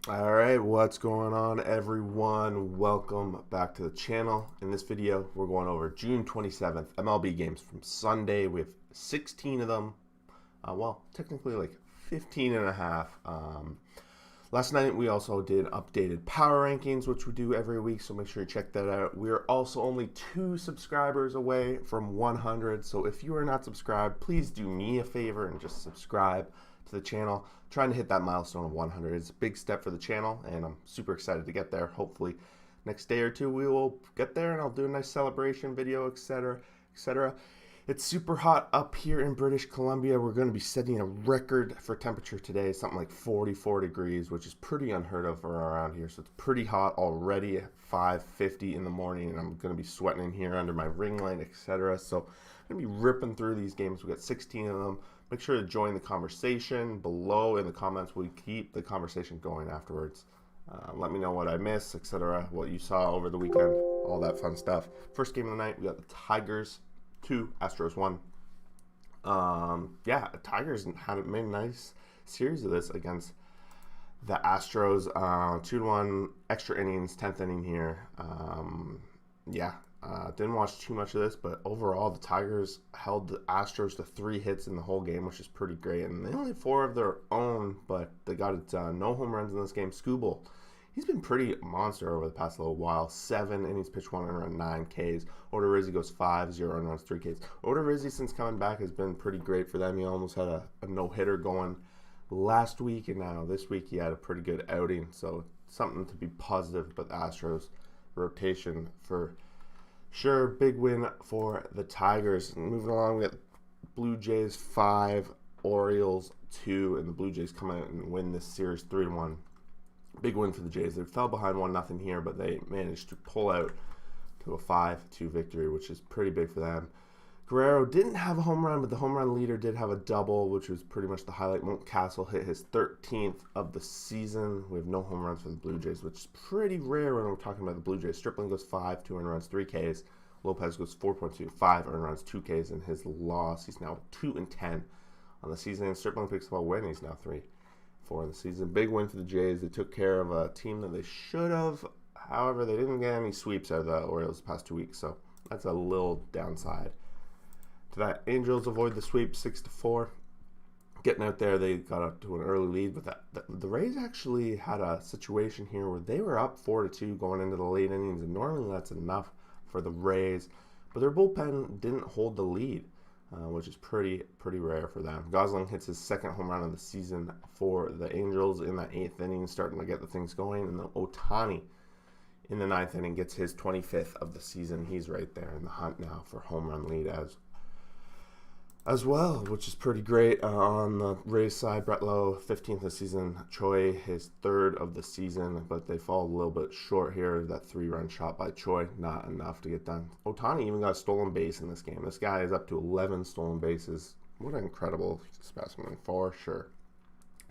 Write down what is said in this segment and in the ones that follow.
All right, what's going on, everyone? Welcome back to the channel. In this video, we're going over June 27th MLB games from Sunday. We have 16 of them. Well, technically like 15 and a half. Last night, we also did updated power rankings, which we do every week, so make sure you check that out. We are also only 2 subscribers away from 100, so if you are not subscribed, please do me a favor and just subscribe to the channel. Trying to hit that milestone of 100 is a big step for the channel, and I'm super excited to get there. Hopefully next day or two we will get there, and I'll do a nice celebration video, etc., etc. It's super hot up here in British Columbia. We're going to be setting a record for temperature today, something like 44 degrees, which is pretty unheard of for around here. So it's pretty hot already at 5:50 in the morning, and I'm going to be sweating in here under my ring light, etc. So I'm going to be ripping through these games. We got 16 of them. Make sure to join the conversation below in the comments. We keep the conversation going afterwards. Let me know what I missed, etc., what you saw over the weekend, all that fun stuff. First game of the night, we got the Tigers 2, Astros 1. Yeah, Tigers made a nice series of this against the Astros. 2-1, extra innings, 10th inning here. Didn't watch too much of this, but overall the Tigers held the Astros to 3 hits in the whole game, which is pretty great. And they only had 4 of their own, but they got it done. No home runs in this game. Skubal, he's been pretty monster over the past little while. 7 innings pitched, 1 earned run, 9 Ks. Odorizzi goes 5, 0 earned runs, 3 Ks. Odorizzi, since coming back, has been pretty great for them. He almost had a no-hitter going last week, and now this week he had a pretty good outing. So something to be positive about the Astros rotation for sure. Big win for the Tigers. Moving along, we got Blue Jays 5, Orioles 2, and the Blue Jays come out and win this series 3-1. Big win for the Jays. They fell behind 1-0 here, but they managed to pull out to a 5-2 victory, which is pretty big for them. Guerrero didn't have a home run, but the home run leader did have a double, which was pretty much the highlight. Mountcastle hit his 13th of the season. We have no home runs for the Blue Jays, which is pretty rare when we're talking about the Blue Jays. Stripling goes 5, 2 earned runs, 3 Ks. Lopez goes 4.2, 5 earned runs, 2 Ks in his loss. He's now 2-10 on the season, and Stripling picks up a win. He's now 3-4 in the season. Big win for the Jays. They took care of a team that they should have. However, they didn't get any sweeps out of the Orioles the past 2 weeks, so that's a little downside to that. Angels avoid the sweep 6-4. Getting out there, they got up to an early lead, but the Rays actually had a situation here where they were up 4-2 going into the late innings, and normally that's enough for the Rays, but their bullpen didn't hold the lead, which is pretty rare for them. Gosling hits his 2nd home run of the season for the Angels in that 8th inning, starting to get the things going, and then Ohtani in the 9th inning gets his 25th of the season. He's right there in the hunt now for home run lead as well, which is pretty great. On the Rays side, Brett Lowe, 15th of the season. Choi, his 3rd of the season, but they fall a little bit short here. That 3-run shot by Choi, not enough to get done. Ohtani even got a stolen base in this game. This guy is up to 11 stolen bases. What an incredible specimen for sure.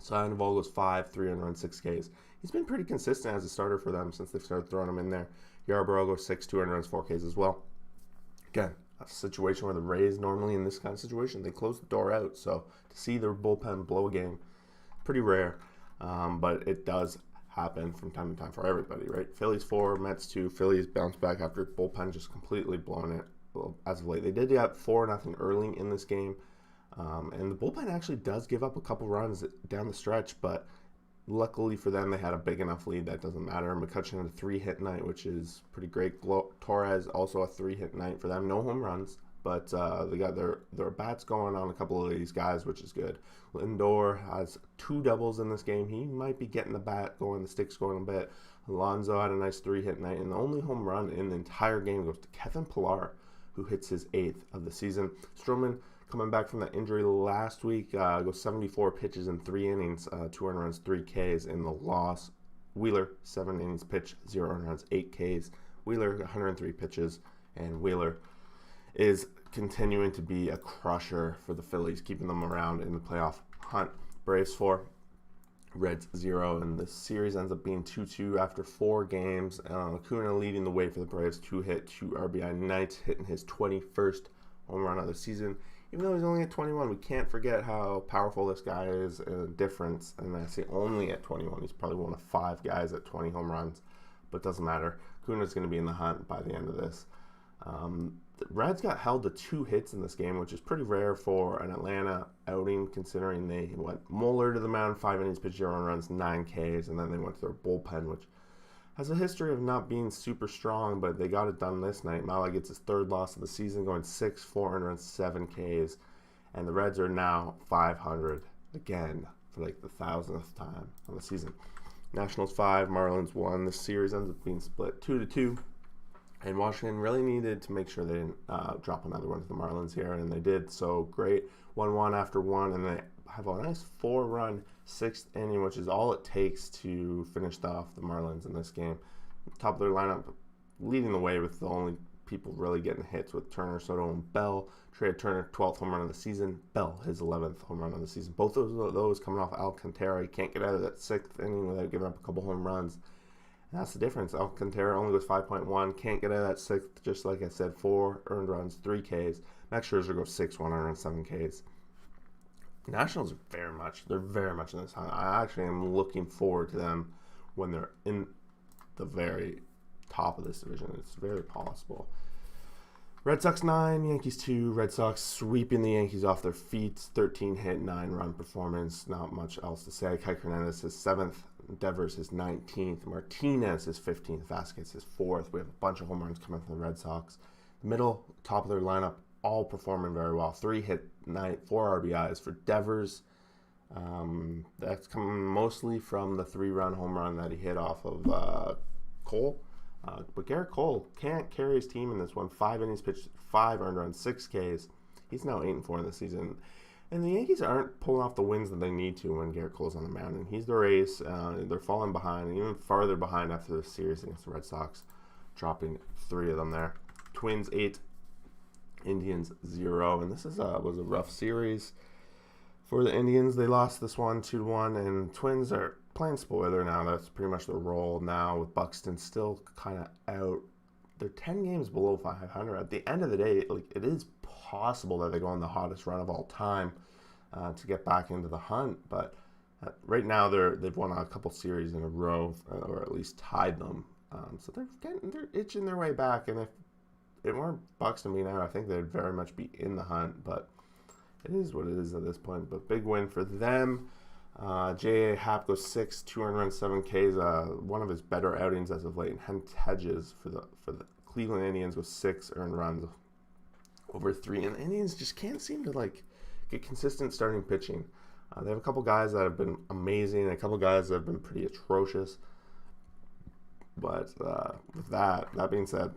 Sandoval goes 5, 3 earned runs, 6 Ks. He's been pretty consistent as a starter for them since they've started throwing him in there. Yarbrough goes 6, 2 earned runs, 4 Ks as well. Again, a situation where the Rays normally in this kind of situation, they close the door out. So to see their bullpen blow a game, pretty rare, but it does happen from time to time for everybody, right? Phillies 4, Mets 2. Phillies bounce back after bullpen just completely blowing it as of late. They did get 4-0 early in this game, and the bullpen actually does give up a couple runs down the stretch, but luckily for them, they had a big enough lead that doesn't matter. McCutcheon had a 3-hit night, which is pretty great. Torres also a 3-hit night for them. No home runs, but they got their bats going on a couple of these guys, which is good. Lindor has 2 doubles in this game. He might be getting the bat going, the sticks going a bit. Alonso had a nice 3-hit night, and the only home run in the entire game goes to Kevin Pillar, who hits his 8th of the season. Stroman, coming back from that injury last week, goes 74 pitches in 3 innings, 2 earned runs, 3 Ks in the loss. Wheeler, 7 innings pitched, 0 earned runs, 8 Ks. Wheeler, 103 pitches, and Wheeler is continuing to be a crusher for the Phillies, keeping them around in the playoff hunt. Braves 4, Reds 0, and the series ends up being 2-2 after 4 games. Acuna leading the way for the Braves, 2-hit, 2 RBI nights, hitting his 21st home run of the season. even though he's only at 21, we can't forget how powerful this guy is and the difference. And I say only at 21. He's probably one of 5 guys at 20 home runs, but it doesn't matter. Acuna's going to be in the hunt by the end of this. The Reds got held to 2 hits in this game, which is pretty rare for an Atlanta outing, considering they went Mueller to the mound, 5 innings, pitched 0 runs, 9 Ks, and then they went to their bullpen, which has a history of not being super strong, but they got it done this night. Mala gets his 3rd loss of the season, going 6, 4 runs, 7 Ks, and the Reds are now 500 again for like the 1000th time on the season. Nationals 5, Marlins 1. This series ends up being split 2-2. And Washington really needed to make sure they didn't drop another one to the Marlins here, and they did. So great, 1-1 after 1, and they have a nice 4-run 6th inning, which is all it takes to finish off the Marlins in this game. Top of their lineup, leading the way with the only people really getting hits with Turner, Soto, and Bell. Trey Turner, 12th home run of the season. Bell, his 11th home run of the season. Both of those coming off Alcantara. He can't get out of that 6th inning without giving up a couple home runs. That's the difference. Alcantara only goes 5.1. Can't get out of that 6th, just like I said, 4 earned runs, 3 Ks. Max Scherzer goes 6, 1 earned, 7 Ks. Nationals are very much in this hunt. I actually am looking forward to them when they're in the very top of this division. It's very possible. Red Sox 9, Yankees 2. Red Sox sweeping the Yankees off their feet. 13 hit, 9 run performance. Not much else to say. Kike Hernandez his 7th. Devers his 19th. Martinez his 15th. Vasquez his 4th. We have a bunch of home runs coming from the Red Sox. Middle, top of their lineup, all performing very well. 3 hit, 4 RBIs for Devers. That's coming mostly from the 3-run home run that he hit off of Cole. But Garrett Cole can't carry his team in this one. 5 innings pitched, 5 earned runs, 6 Ks. He's now 8-4 in the season. And the Yankees aren't pulling off the wins that they need to when Garrett Cole's on the mound. And he's their ace. They're falling behind, and even farther behind after the series against the Red Sox, dropping 3 of them there. Twins 8, Indians 0. And this was a rough series for the Indians. They lost this one 2-1, and Twins are playing spoiler now. That's pretty much their role now, with Buxton still kind of out. They're 10 games below 500. At the end of the day, it is possible that they go on the hottest run of all time to get back into the hunt. But right now, they've won a couple series in a row, or at least tied them. So they're itching their way back. And if it weren't Buxton being out, I think they'd very much be in the hunt. But it is what it is at this point. But big win for them. J.A. Happ goes 6, 2 earned runs, 7 Ks. One of his better outings as of late. And Hedges for the Cleveland Indians goes 6 earned runs, over 3. And the Indians just can't seem to get consistent starting pitching. They have a couple guys that have been amazing, and a couple guys that have been pretty atrocious. But with that being said,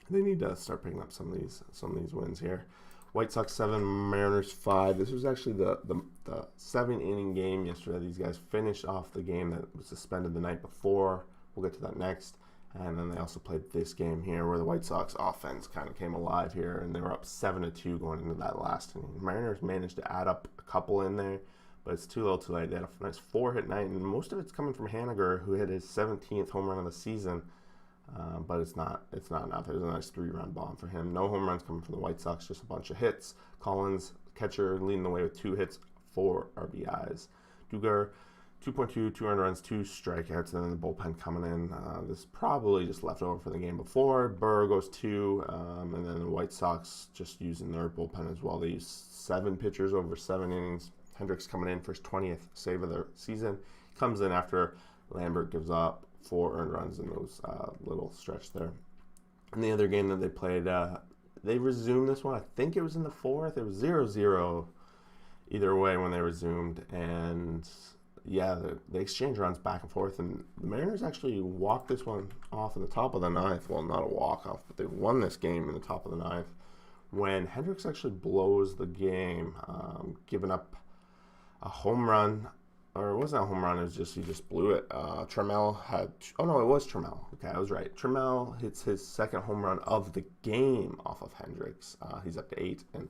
they need to start picking up some of these wins here. White Sox 7, Mariners 5. This was actually the 7-inning game yesterday. These guys finished off the game that was suspended the night before. We'll get to that next. And then they also played this game here where the White Sox offense kind of came alive here, and they were up 7-2 going into that last inning. The Mariners managed to add up a couple in there, but it's too little too late. They had a nice 4-hit night, and most of it's coming from Haniger, who hit his 17th home run of the season. But it's not enough. There's a nice 3-run bomb for him. No home runs coming from the White Sox, just a bunch of hits. Collins, catcher, leading the way with 2 hits, 4 RBIs. Dugar, 2.2, 2 earned runs, 2 strikeouts, and then the bullpen coming in. This is probably just left over from the game before. Burr goes 2, and then the White Sox just using their bullpen as well. They use 7 pitchers over 7 innings. Hendricks coming in for his 20th save of the season. Comes in after Lambert gives up 4 earned runs in those little stretch there. And the other game that they played, they resumed this one. I think it was in the 4th. It was 0-0 either way when they resumed. And yeah, they exchanged runs back and forth. And the Mariners actually walked this one off in the top of the 9th. Well, not a walk-off, but they won this game in the top of the 9th when Hendricks actually blows the game, giving up a home run. Or it wasn't a home run, it was just, he just blew it. Trammell had, it was Trammell. Okay, I was right. Trammell hits his 2nd home run of the game off of Hendricks. He's up to 8. And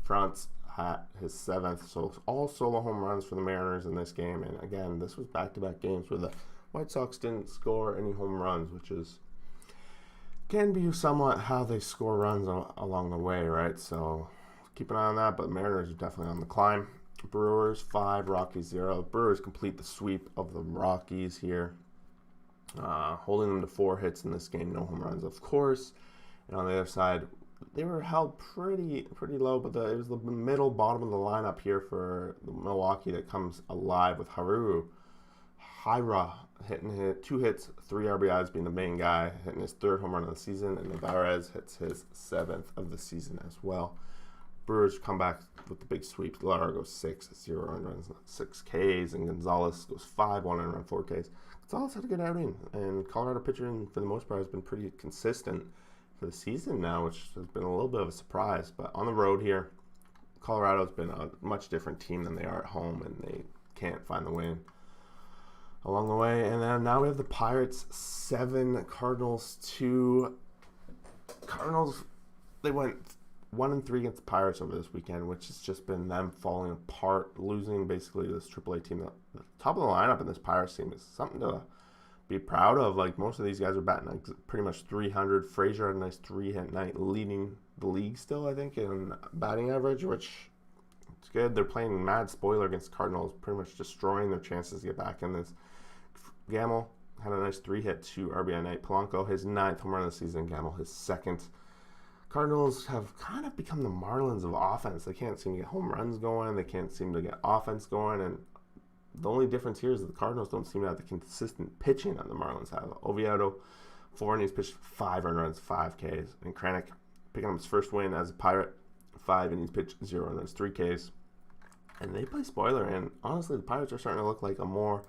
France had his 7th. So all solo home runs for the Mariners in this game. And again, this was back-to-back games where the White Sox didn't score any home runs, which can be somewhat how they score runs along the way, right? So keep an eye on that. But Mariners are definitely on the climb. Brewers 5, Rockies 0. Brewers complete the sweep of the Rockies here, holding them to 4 hits in this game, no home runs, of course. And on the other side, they were held pretty low, but it was the middle bottom of the lineup here for Milwaukee that comes alive with Hira hitting 2 hits, 3 RBIs, being the main guy, hitting his 3rd home run of the season, and Navarez hits his 7th of the season as well. Brewers come back with the big sweep. Lara goes 6, 0 earned runs, 6 Ks, and Gonzalez goes 5, 1 earned run, 4 Ks. Gonzalez had a good outing, and Colorado pitching for the most part has been pretty consistent for the season now, which has been a little bit of a surprise. But on the road here, Colorado's been a much different team than they are at home, and they can't find the win along the way. And then now we have the Pirates 7, Cardinals 2. Cardinals, they went 1-3 against the Pirates over this weekend, which has just been them falling apart, losing basically this AAA team. The top of the lineup in this Pirates team is something to be proud of. Like, most of these guys are batting like pretty much 300. Frazier had a nice 3-hit night, leading the league still, I think, in batting average, which is good. They're playing mad spoiler against the Cardinals, pretty much destroying their chances to get back in this. Gamble had a nice 3-hit, 2 RBI night. Polanco, his 9th home run of the season. Gamble, his 2nd. Cardinals have kind of become the Marlins of offense. They can't seem to get home runs going. They can't seem to get offense going. And the only difference here is that the Cardinals don't seem to have the consistent pitching that the Marlins have. Oviedo, 4 innings pitched, 5 earned runs, 5 Ks. And Kranick picking up his first win as a Pirate, 5 innings pitched, 0 earned runs, 3 Ks. And they play spoiler. And honestly, the Pirates are starting to look like a more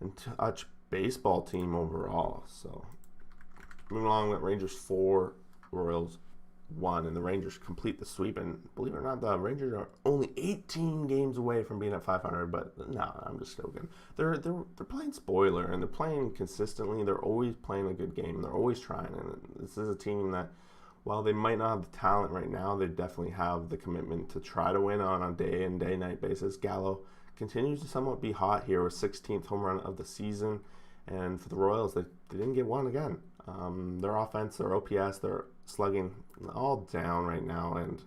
in-touch baseball team overall. So moving along with Rangers 4, Royals 1, and the Rangers complete the sweep. And believe it or not, the Rangers are only 18 games away from being at 500. But no, I'm just joking. They're playing spoiler, and they're playing consistently. They're always playing a good game. They're always trying. And this is a team that, while they might not have the talent right now, they definitely have the commitment to try to win on a day and day-night basis. Gallo continues to somewhat be hot here with 16th home run of the season. And for the Royals, they didn't get one again. Their offense, their OPS, their slugging, all down right now. And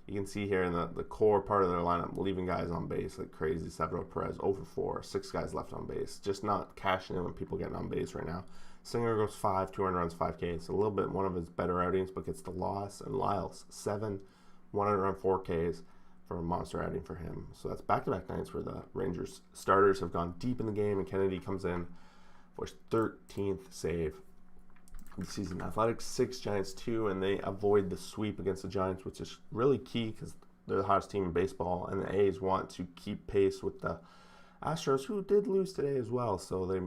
you can see here in the core part of their lineup, leaving guys on base like crazy. Salvador Perez, 0-4, 6 guys left on base. Just not cashing in when people getting on base right now. Singer goes 5, 2 earned runs, 5 Ks. A little bit one of his better outings, but gets the loss. And Lyles, 7, 1 earned run, 4 Ks for a monster outing for him. So that's back-to-back nights where the Rangers starters have gone deep in the game, and Kennedy comes in for his 13th save of the season. Athletics 6, Giants 2, and they avoid the sweep against the Giants, which is really key because they're the hottest team in baseball, and the A's want to keep pace with the Astros, who did lose today as well. So they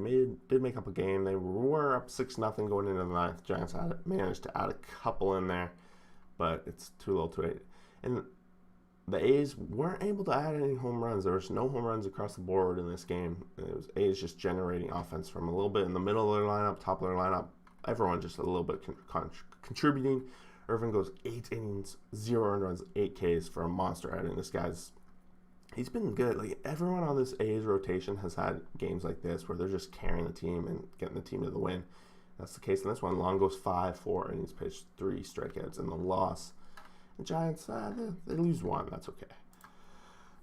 did make up a game. They were up 6-0 going into the 9th. Giants managed to add a couple in there, but it's too little too late. And the A's weren't able to add any home runs. There was no home runs across the board in this game. It was A's just generating offense from a little bit in the middle of their lineup, top of their lineup. Everyone just a little bit contributing. Irvin goes 8 innings, 0 earned runs, 8 Ks for a monster outing. This guy's, he's been good. Like, everyone on this A's rotation has had games like this where they're just carrying the team and getting the team to the win. That's the case in this one. Long goes 5, 4 innings pitched, 3 strikeouts, and the loss. The Giants, they lose 1. That's okay.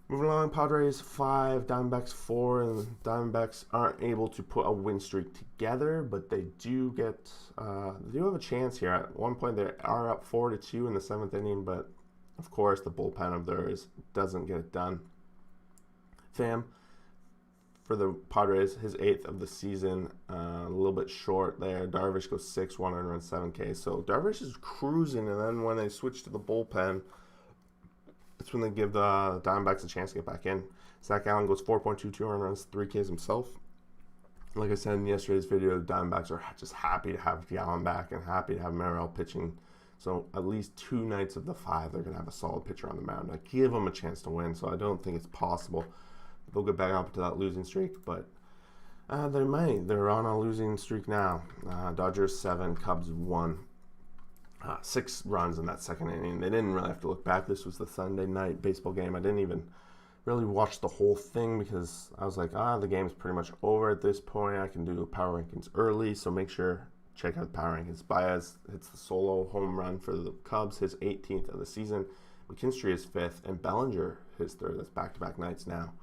Moving along, Padres 5, Diamondbacks 4, and Diamondbacks aren't able to put a win streak together, but they do have a chance here. At one point, they are up 4-2 in the 7th inning, but of course, the bullpen of theirs doesn't get it done. Pham, for the Padres, his 8th of the season, a little bit short there. Darvish goes 6, 1 earned run, 7 Ks. So Darvish is cruising, and then when they switch to the bullpen, it's when they give the Diamondbacks a chance to get back in. Zach Allen goes 4.2, 2 earned runs, 3 Ks himself. Like I said in yesterday's video, the Diamondbacks are just happy to have Allen back and happy to have Merrill pitching. So at least 2 nights of the 5, they're going to have a solid pitcher on the mound. I give them a chance to win, so I don't think it's possible they'll get back up to that losing streak, but they might. They're on a losing streak now. Dodgers 7, Cubs 1. 6 runs in that 2nd inning. They didn't really have to look back. This was the Sunday night baseball game. I didn't even really watch the whole thing because I was like, the game's pretty much over at this point. I can do power rankings early, so make sure check out the power rankings. Baez hits the solo home run for the Cubs, his 18th of the season. McKinstry is 5th, and Bellinger his 3rd. That's back-to-back nights now.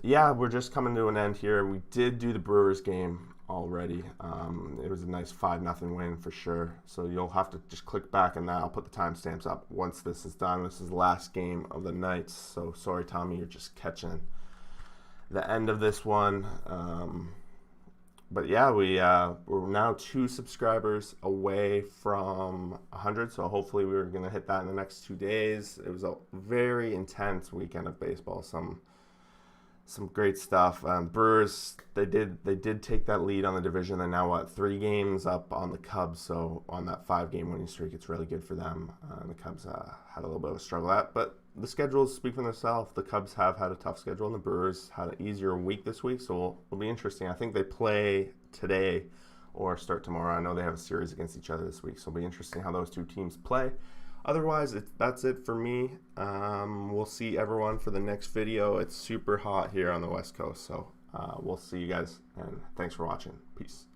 Yeah, we're just coming to an end here. We did do the Brewers game already. It was a nice 5-0 win for sure. So you'll have to just click back on that. I'll put the timestamps up once this is done. This is the last game of the night. So sorry, Tommy, you're just catching the end of this one. But yeah, we're now 2 subscribers away from 100. So hopefully we're gonna hit that in the next 2 days. It was a very intense weekend of baseball. Some great stuff. Brewers, they did take that lead on the division. They're now 3 games up on the Cubs. So on that 5-game winning streak, it's really good for them. The Cubs had a little bit of a struggle at, but the schedules speak for themselves. The Cubs have had a tough schedule, and the Brewers had an easier week this week. So it'll be interesting. I think they play today or start tomorrow. I know they have a series against each other this week, so it'll be interesting how those 2 teams play. Otherwise, that's it for me. We'll see everyone for the next video. It's super hot here on the West Coast, so we'll see you guys, and thanks for watching. Peace.